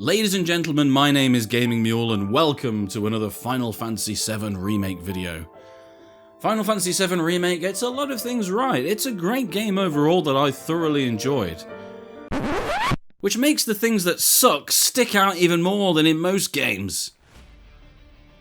Ladies and gentlemen, my name is Gaming Mule and welcome to another Final Fantasy VII Remake video. Final Fantasy VII Remake gets a lot of things right. It's a great game overall that I thoroughly enjoyed, which makes the things that suck stick out even more than in most games.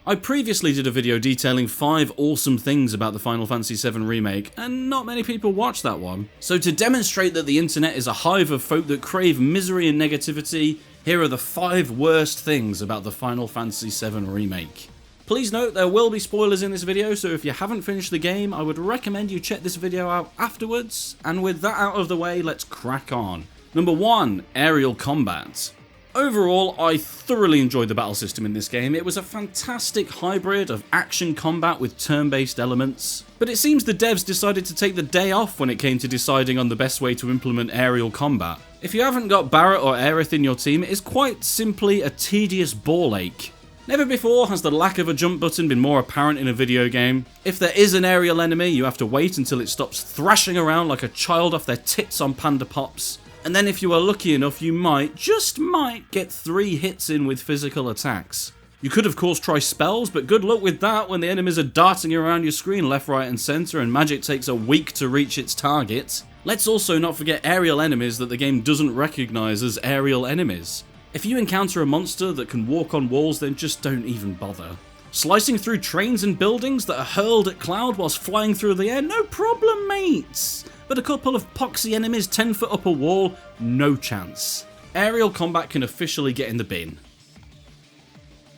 I previously did a video detailing 5 awesome things about the Final Fantasy VII Remake, and not many people watched that one. So to demonstrate that the internet is a hive of folk that crave misery and negativity, here are the 5 worst things about the Final Fantasy VII Remake. Please note there will be spoilers in this video, so if you haven't finished the game, I would recommend you check this video out afterwards, and with that out of the way, let's crack on. Number 1, aerial combat. Overall, I thoroughly enjoyed the battle system in this game. It was a fantastic hybrid of action combat with turn-based elements. But it seems the devs decided to take the day off when it came to deciding on the best way to implement aerial combat. If you haven't got Barret or Aerith in your team, it is quite simply a tedious ball ache. Never before has the lack of a jump button been more apparent in a video game. If there is an aerial enemy, you have to wait until it stops thrashing around like a child off their tits on Panda Pops. And then if you are lucky enough, you might, just might, get 3 hits in with physical attacks. You could of course try spells, but good luck with that when the enemies are darting around your screen left, right and centre and magic takes a week to reach its target. Let's also not forget aerial enemies that the game doesn't recognise as aerial enemies. If you encounter a monster that can walk on walls, then just don't even bother. Slicing through trains and buildings that are hurled at Cloud whilst flying through the air, no problem mates! But a couple of poxy enemies 10 foot up a wall, no chance. Aerial combat can officially get in the bin.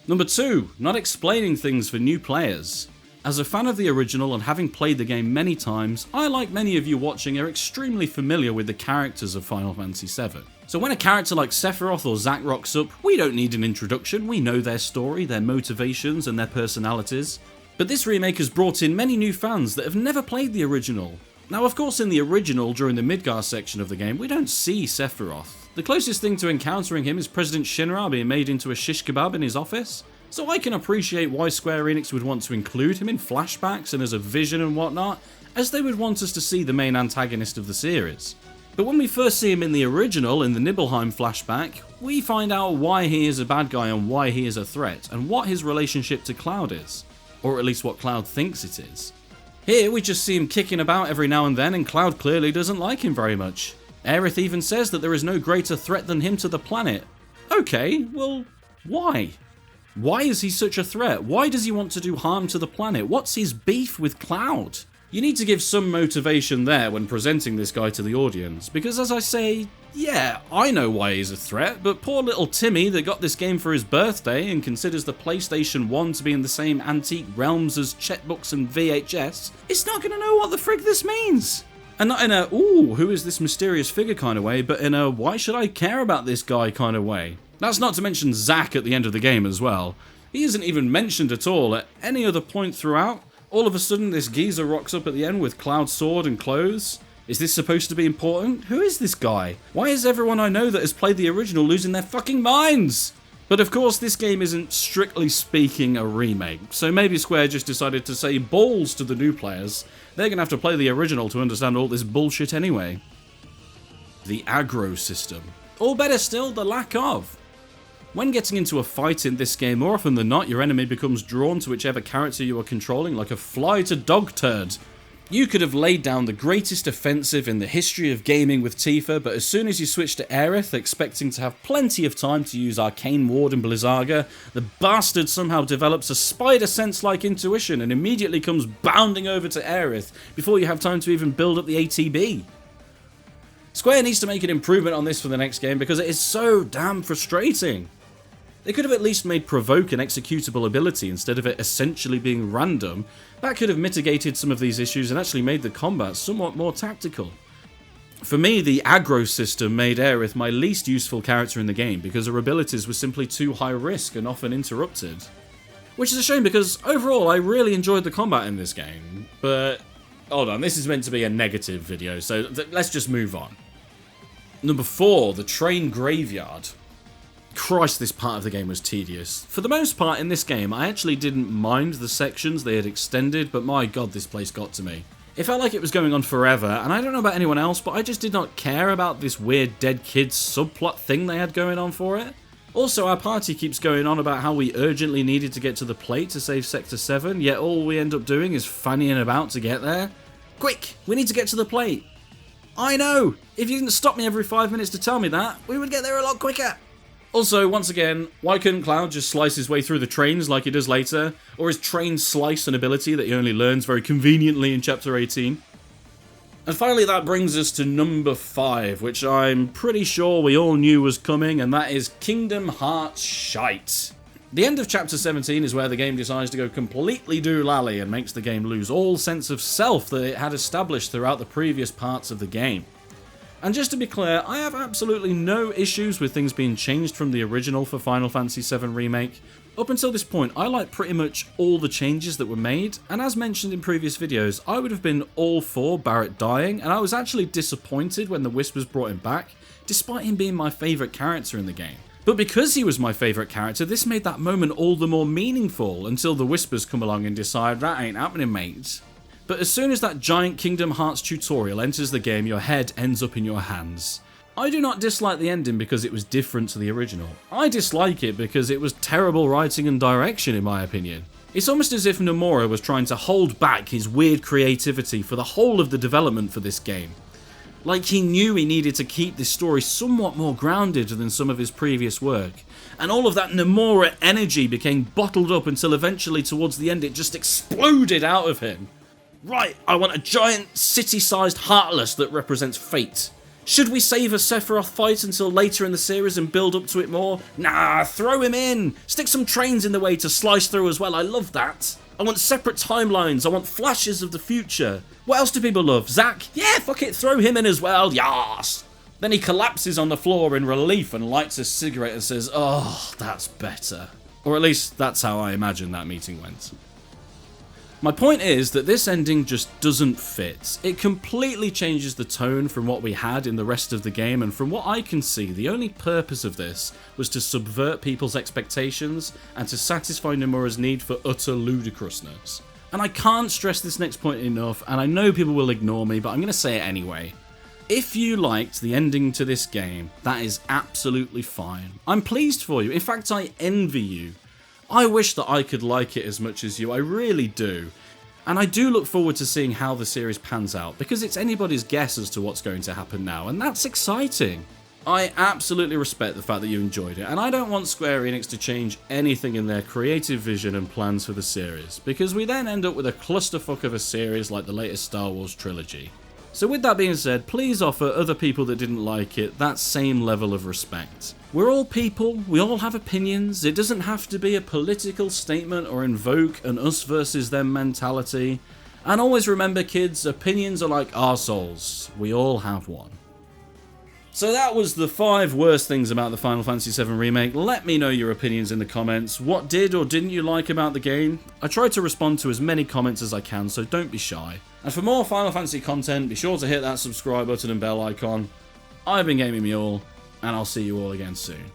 Number 2, not explaining things for new players. As a fan of the original and having played the game many times, I, like many of you watching, are extremely familiar with the characters of Final Fantasy VII. So when a character like Sephiroth or Zack rocks up, we don't need an introduction, we know their story, their motivations and their personalities. But this remake has brought in many new fans that have never played the original. Now of course in the original, during the Midgar section of the game, we don't see Sephiroth. The closest thing to encountering him is President Shinra being made into a shish kebab in his office, so I can appreciate why Square Enix would want to include him in flashbacks and as a vision and whatnot, as they would want us to see the main antagonist of the series. But when we first see him in the original, in the Nibelheim flashback, we find out why he is a bad guy and why he is a threat, and what his relationship to Cloud is. Or at least what Cloud thinks it is. Here we just see him kicking about every now and then, and Cloud clearly doesn't like him very much. Aerith even says that there is no greater threat than him to the planet. Okay, well, why? Why is he such a threat? Why does he want to do harm to the planet? What's his beef with Cloud? You need to give some motivation there when presenting this guy to the audience, because as I say, yeah, I know why he's a threat, but poor little Timmy that got this game for his birthday and considers the PlayStation 1 to be in the same antique realms as checkbooks and VHS, is not going to know what the frig this means. And not in a, ooh, who is this mysterious figure kind of way, but in a, why should I care about this guy kind of way. That's not to mention Zack at the end of the game as well. He isn't even mentioned at all at any other point throughout. All of a sudden this geezer rocks up at the end with Cloud's sword and clothes. Is this supposed to be important? Who is this guy? Why is everyone I know that has played the original losing their fucking minds? But of course this game isn't strictly speaking a remake, so maybe Square just decided to say balls to the new players. They're gonna have to play the original to understand all this bullshit anyway. The Aggro System. Or better still, the lack of. When getting into a fight in this game, more often than not, your enemy becomes drawn to whichever character you are controlling like a fly to dog turd. You could have laid down the greatest offensive in the history of gaming with Tifa, but as soon as you switch to Aerith, expecting to have plenty of time to use Arcane Ward and Blizzaga, the bastard somehow develops a spider sense-like intuition and immediately comes bounding over to Aerith before you have time to even build up the ATB. Square needs to make an improvement on this for the next game because it is so damn frustrating. They could have at least made provoke an executable ability instead of it essentially being random. That could have mitigated some of these issues and actually made the combat somewhat more tactical. For me, the Aggro System made Aerith my least useful character in the game because her abilities were simply too high risk and often interrupted. Which is a shame because overall I really enjoyed the combat in this game, but hold on, this is meant to be a negative video, so let's just move on. Number 4, the train graveyard. Christ, this part of the game was tedious. For the most part in this game, I actually didn't mind the sections they had extended, but my god, this place got to me. It felt like it was going on forever, and I don't know about anyone else, but I just did not care about this weird dead kids subplot thing they had going on for it. Also, our party keeps going on about how we urgently needed to get to the plate to save Sector 7, yet all we end up doing is fannying about to get there. Quick, we need to get to the plate. I know! If you didn't stop me every 5 minutes to tell me that, we would get there a lot quicker. Also, once again, why couldn't Cloud just slice his way through the trains like he does later? Or is train slice an ability that he only learns very conveniently in Chapter 18? And finally, that brings us to number 5, which I'm pretty sure we all knew was coming, and that is Kingdom Hearts shite. The end of Chapter 17 is where the game decides to go completely doolally and makes the game lose all sense of self that it had established throughout the previous parts of the game. And just to be clear, I have absolutely no issues with things being changed from the original for Final Fantasy VII Remake. Up until this point, I like pretty much all the changes that were made, and as mentioned in previous videos, I would have been all for Barrett dying, and I was actually disappointed when the Whispers brought him back, despite him being my favourite character in the game. But because he was my favourite character, this made that moment all the more meaningful, until the Whispers come along and decide, that ain't happening, mate. But as soon as that giant Kingdom Hearts tutorial enters the game, your head ends up in your hands. I do not dislike the ending because it was different to the original. I dislike it because it was terrible writing and direction, in my opinion. It's almost as if Nomura was trying to hold back his weird creativity for the whole of the development for this game. Like he knew he needed to keep this story somewhat more grounded than some of his previous work. And all of that Nomura energy became bottled up until eventually towards the end it just exploded out of him. Right, I want a giant city-sized Heartless that represents fate. Should we save a Sephiroth fight until later in the series and build up to it more? Nah, throw him in! Stick some trains in the way to slice through as well, I love that. I want separate timelines, I want flashes of the future. What else do people love? Zack? Yeah, fuck it, throw him in as well, yas! Then he collapses on the floor in relief and lights a cigarette and says, oh, that's better. Or at least that's how I imagine that meeting went. My point is that this ending just doesn't fit. It completely changes the tone from what we had in the rest of the game, and from what I can see, the only purpose of this was to subvert people's expectations and to satisfy Nomura's need for utter ludicrousness. And I can't stress this next point enough, and I know people will ignore me, but I'm going to say it anyway. If you liked the ending to this game, that is absolutely fine. I'm pleased for you. In fact, I envy you. I wish that I could like it as much as you, I really do. And I do look forward to seeing how the series pans out, because it's anybody's guess as to what's going to happen now, and that's exciting. I absolutely respect the fact that you enjoyed it, and I don't want Square Enix to change anything in their creative vision and plans for the series, because we then end up with a clusterfuck of a series like the latest Star Wars trilogy. So with that being said, please offer other people that didn't like it that same level of respect. We're all people, we all have opinions, it doesn't have to be a political statement or invoke an us versus them mentality. And always remember kids, opinions are like arseholes, we all have one. So that was the 5 worst things about the Final Fantasy VII Remake. Let me know your opinions in the comments. What did or didn't you like about the game? I try to respond to as many comments as I can, so don't be shy. And for more Final Fantasy content, be sure to hit that subscribe button and bell icon. I've been Gaming Mule, and I'll see you all again soon.